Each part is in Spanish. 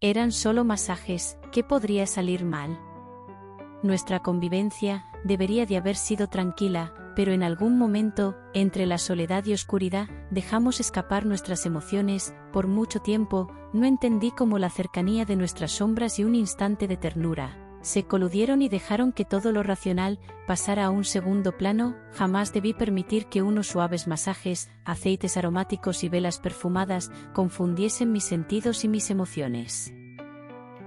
Eran solo masajes, ¿qué podría salir mal? Nuestra convivencia debería de haber sido tranquila, pero en algún momento, entre la soledad y oscuridad, dejamos escapar nuestras emociones. Por mucho tiempo, no entendí cómo la cercanía de nuestras sombras y un instante de ternura se coludieron y dejaron que todo lo racional pasara a un segundo plano. Jamás debí permitir que unos suaves masajes, aceites aromáticos y velas perfumadas confundiesen mis sentidos y mis emociones.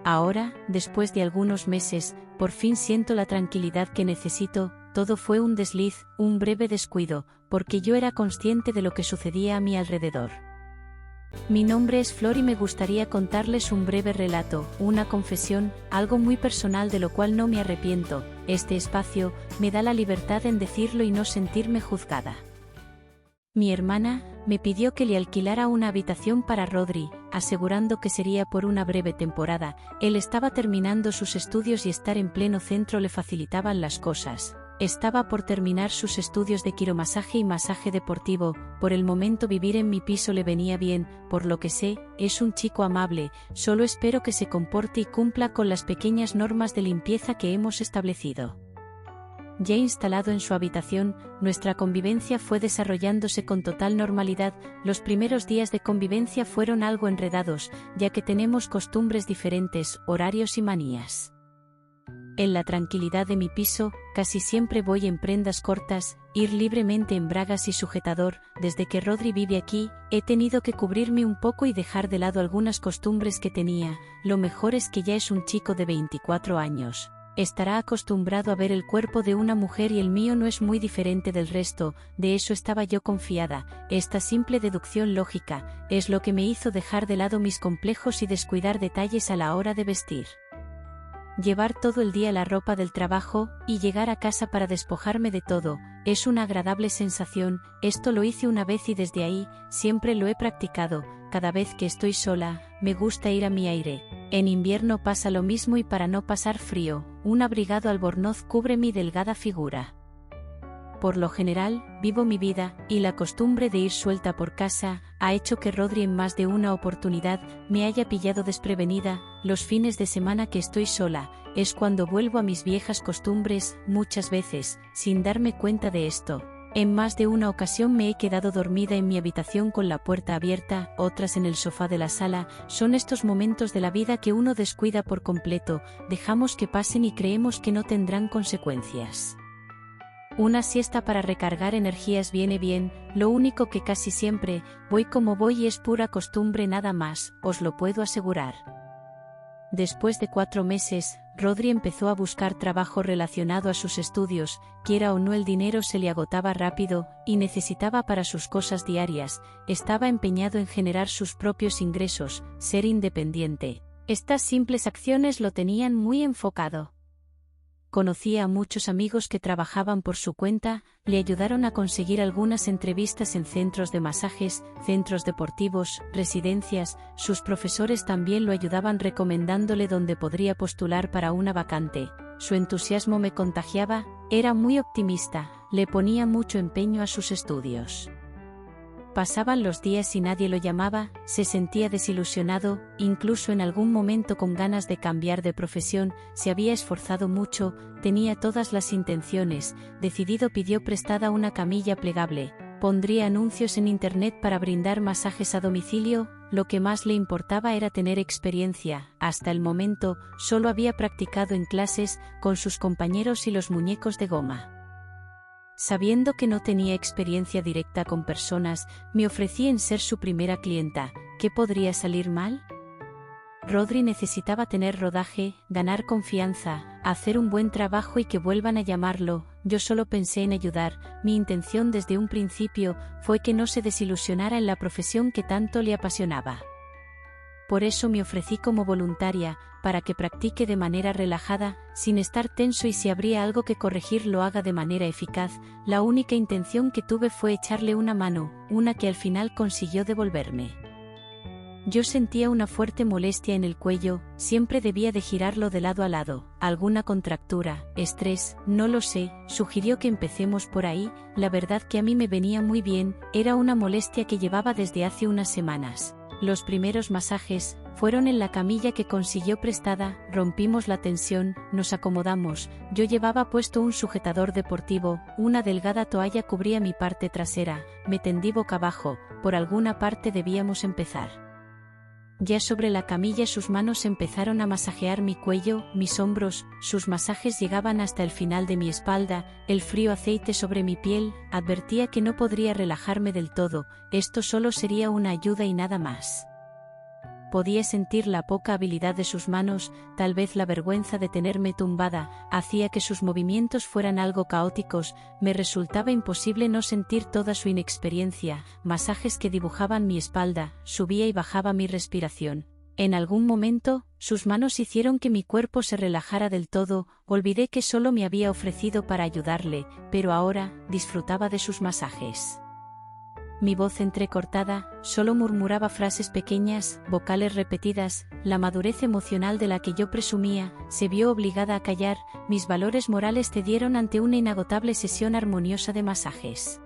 Ahora, después de algunos meses, por fin siento la tranquilidad que necesito. Todo fue un desliz, un breve descuido, porque yo era consciente de lo que sucedía a mi alrededor. Mi nombre es Flor y me gustaría contarles un breve relato, una confesión, algo muy personal de lo cual no me arrepiento. Este espacio me da la libertad en decirlo y no sentirme juzgada. Mi hermana me pidió que le alquilara una habitación para Rodri, asegurando que sería por una breve temporada. Él estaba terminando sus estudios y estar en pleno centro le facilitaban las cosas. Estaba por terminar sus estudios de quiromasaje y masaje deportivo. Por el momento vivir en mi piso le venía bien, por lo que sé, es un chico amable. Solo espero que se comporte y cumpla con las pequeñas normas de limpieza que hemos establecido. Ya instalado en su habitación, nuestra convivencia fue desarrollándose con total normalidad. Los primeros días de convivencia fueron algo enredados, ya que tenemos costumbres diferentes, horarios y manías. En la tranquilidad de mi piso, casi siempre voy en prendas cortas, ir libremente en bragas y sujetador. Desde que Rodri vive aquí, he tenido que cubrirme un poco y dejar de lado algunas costumbres que tenía. Lo mejor es que ya es un chico de 24 años. Estará acostumbrado a ver el cuerpo de una mujer y el mío no es muy diferente del resto. De eso estaba yo confiada. Esta simple deducción lógica es lo que me hizo dejar de lado mis complejos y descuidar detalles a la hora de vestir. Llevar todo el día la ropa del trabajo y llegar a casa para despojarme de todo es una agradable sensación. Esto lo hice una vez y desde ahí siempre lo he practicado. Cada vez que estoy sola, me gusta ir a mi aire. En invierno pasa lo mismo y para no pasar frío, un abrigado albornoz cubre mi delgada figura. Por lo general, vivo mi vida, y la costumbre de ir suelta por casa ha hecho que Rodri en más de una oportunidad me haya pillado desprevenida. Los fines de semana que estoy sola, es cuando vuelvo a mis viejas costumbres, muchas veces, sin darme cuenta de esto. En más de una ocasión me he quedado dormida en mi habitación con la puerta abierta, otras en el sofá de la sala. Son estos momentos de la vida que uno descuida por completo, dejamos que pasen y creemos que no tendrán consecuencias. Una siesta para recargar energías viene bien, lo único que casi siempre voy como voy y es pura costumbre nada más, os lo puedo asegurar. Después de 4 meses, Rodri empezó a buscar trabajo relacionado a sus estudios. Quiera o no, el dinero se le agotaba rápido y necesitaba para sus cosas diarias. Estaba empeñado en generar sus propios ingresos, ser independiente. Estas simples acciones lo tenían muy enfocado. Conocía a muchos amigos que trabajaban por su cuenta, le ayudaron a conseguir algunas entrevistas en centros de masajes, centros deportivos, residencias. Sus profesores también lo ayudaban recomendándole dónde podría postular para una vacante. Su entusiasmo me contagiaba, era muy optimista, le ponía mucho empeño a sus estudios. Pasaban los días y nadie lo llamaba, se sentía desilusionado, incluso en algún momento con ganas de cambiar de profesión. Se había esforzado mucho, tenía todas las intenciones, decidido pidió prestada una camilla plegable, pondría anuncios en internet para brindar masajes a domicilio. Lo que más le importaba era tener experiencia. Hasta el momento, solo había practicado en clases, con sus compañeros y los muñecos de goma. Sabiendo que no tenía experiencia directa con personas, me ofrecí en ser su primera clienta. ¿Qué podría salir mal? Rodri necesitaba tener rodaje, ganar confianza, hacer un buen trabajo y que vuelvan a llamarlo. Yo solo pensé en ayudar. Mi intención desde un principio fue que no se desilusionara en la profesión que tanto le apasionaba. Por eso me ofrecí como voluntaria, para que practique de manera relajada, sin estar tenso, y si habría algo que corregir lo haga de manera eficaz. La única intención que tuve fue echarle una mano, una que al final consiguió devolverme. Yo sentía una fuerte molestia en el cuello, siempre debía de girarlo de lado a lado. ¿Alguna contractura, estrés? No lo sé, sugirió que empecemos por ahí. La verdad que a mí me venía muy bien, era una molestia que llevaba desde hace unas semanas. Los primeros masajes Fueron en la camilla que consiguió prestada, rompimos la tensión, nos acomodamos, yo llevaba puesto un sujetador deportivo, una delgada toalla cubría mi parte trasera, me tendí boca abajo, por alguna parte debíamos empezar. Ya sobre la camilla sus manos empezaron a masajear mi cuello, mis hombros, sus masajes llegaban hasta el final de mi espalda, el frío aceite sobre mi piel, advertía que no podría relajarme del todo, esto solo sería una ayuda y nada más. Podía sentir la poca habilidad de sus manos, tal vez la vergüenza de tenerme tumbada, hacía que sus movimientos fueran algo caóticos, me resultaba imposible no sentir toda su inexperiencia, masajes que dibujaban mi espalda, subía y bajaba mi respiración. En algún momento, sus manos hicieron que mi cuerpo se relajara del todo, olvidé que solo me había ofrecido para ayudarle, pero ahora, disfrutaba de sus masajes. Mi voz entrecortada, solo murmuraba frases pequeñas, vocales repetidas, la madurez emocional de la que yo presumía, se vio obligada a callar, mis valores morales cedieron ante una inagotable sesión armoniosa de masajes.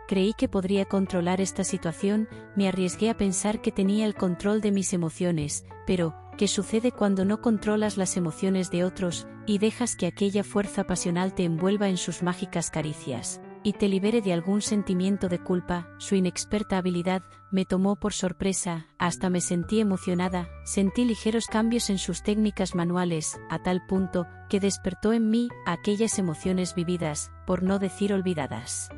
Creí que podría controlar esta situación, me arriesgué a pensar que tenía el control de mis emociones, pero, ¿qué sucede cuando no controlas las emociones de otros, y dejas que aquella fuerza pasional te envuelva en sus mágicas caricias? Y te libere de algún sentimiento de culpa? Su inexperta habilidad me tomó por sorpresa, hasta me sentí emocionada, sentí ligeros cambios en sus técnicas manuales, a tal punto que despertó en mí aquellas emociones vividas, por no decir olvidadas.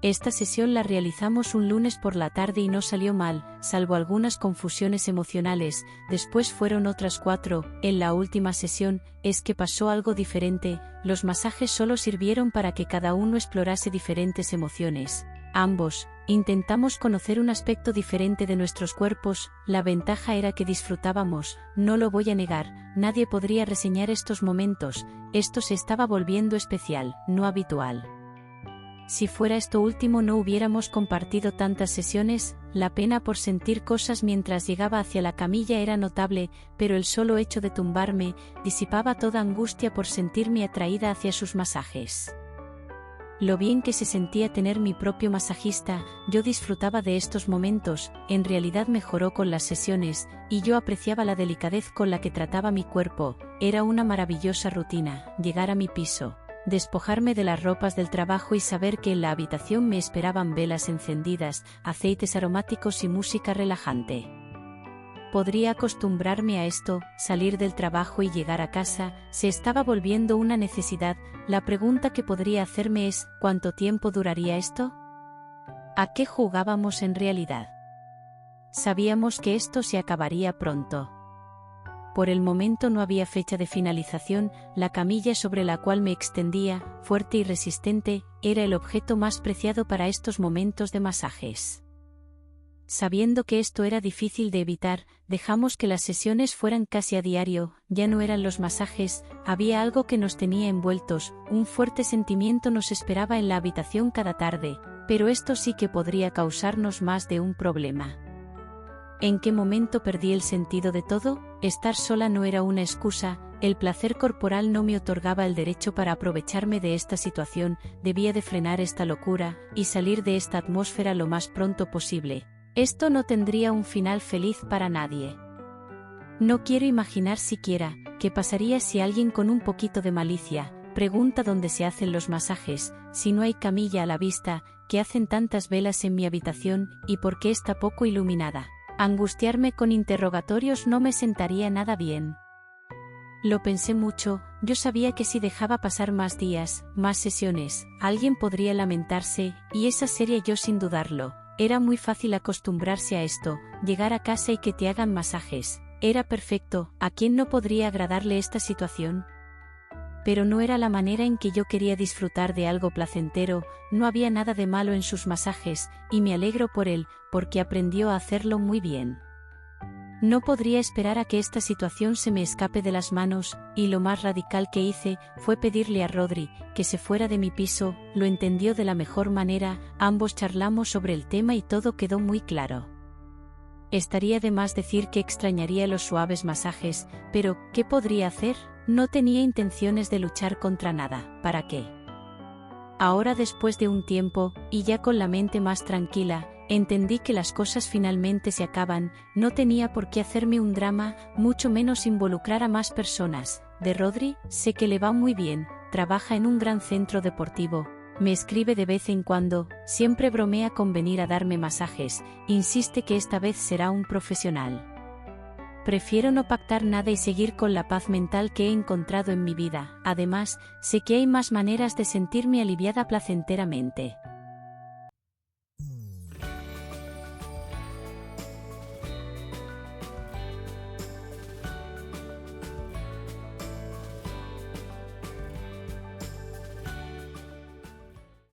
Esta sesión la realizamos un lunes por la tarde y no salió mal, salvo algunas confusiones emocionales, después fueron otras 4, en la última sesión, es que pasó algo diferente, los masajes solo sirvieron para que cada uno explorase diferentes emociones. Ambos, intentamos conocer un aspecto diferente de nuestros cuerpos, la ventaja era que disfrutábamos, no lo voy a negar, nadie podría reseñar estos momentos, esto se estaba volviendo especial, no habitual. Si fuera esto último no hubiéramos compartido tantas sesiones, la pena por sentir cosas mientras llegaba hacia la camilla era notable, pero el solo hecho de tumbarme, disipaba toda angustia por sentirme atraída hacia sus masajes. Lo bien que se sentía tener mi propio masajista, yo disfrutaba de estos momentos, en realidad mejoró con las sesiones, y yo apreciaba la delicadez con la que trataba mi cuerpo, era una maravillosa rutina, llegar a mi piso, despojarme de las ropas del trabajo y saber que en la habitación me esperaban velas encendidas, aceites aromáticos y música relajante. Podría acostumbrarme a esto, salir del trabajo y llegar a casa, se estaba volviendo una necesidad, la pregunta que podría hacerme es, ¿cuánto tiempo duraría esto? ¿A qué jugábamos en realidad? Sabíamos que esto se acabaría pronto. Por el momento no había fecha de finalización, la camilla sobre la cual me extendía, fuerte y resistente, era el objeto más preciado para estos momentos de masajes. Sabiendo que esto era difícil de evitar, dejamos que las sesiones fueran casi a diario, ya no eran los masajes, había algo que nos tenía envueltos, un fuerte sentimiento nos esperaba en la habitación cada tarde, pero esto sí que podría causarnos más de un problema. ¿En qué momento perdí el sentido de todo? Estar sola no era una excusa, el placer corporal no me otorgaba el derecho para aprovecharme de esta situación, debía de frenar esta locura, y salir de esta atmósfera lo más pronto posible. Esto no tendría un final feliz para nadie. No quiero imaginar siquiera, qué pasaría si alguien con un poquito de malicia, pregunta dónde se hacen los masajes, si no hay camilla a la vista, qué hacen tantas velas en mi habitación, y por qué está poco iluminada. Angustiarme con interrogatorios no me sentaría nada bien. Lo pensé mucho, yo sabía que si dejaba pasar más días, más sesiones, alguien podría lamentarse, y esa sería yo sin dudarlo. Era muy fácil acostumbrarse a esto, llegar a casa y que te hagan masajes. Era perfecto, ¿a quién no podría agradarle esta situación? Pero no era la manera en que yo quería disfrutar de algo placentero, no había nada de malo en sus masajes, y me alegro por él, porque aprendió a hacerlo muy bien. No podría esperar a que esta situación se me escape de las manos, y lo más radical que hice, fue pedirle a Rodri, que se fuera de mi piso, lo entendió de la mejor manera, ambos charlamos sobre el tema y todo quedó muy claro. Estaría de más decir que extrañaría los suaves masajes, pero, ¿qué podría hacer? No tenía intenciones de luchar contra nada, ¿para qué? Ahora después de un tiempo, y ya con la mente más tranquila, Entendí que las cosas finalmente se acaban, no tenía por qué hacerme un drama, mucho menos involucrar a más personas. De Rodri, sé que le va muy bien, trabaja en un gran centro deportivo, me escribe de vez en cuando, siempre bromea con venir a darme masajes, insiste que esta vez será un profesional. Prefiero no pactar nada y seguir con la paz mental que he encontrado en mi vida. Además, sé que hay más maneras de sentirme aliviada placenteramente.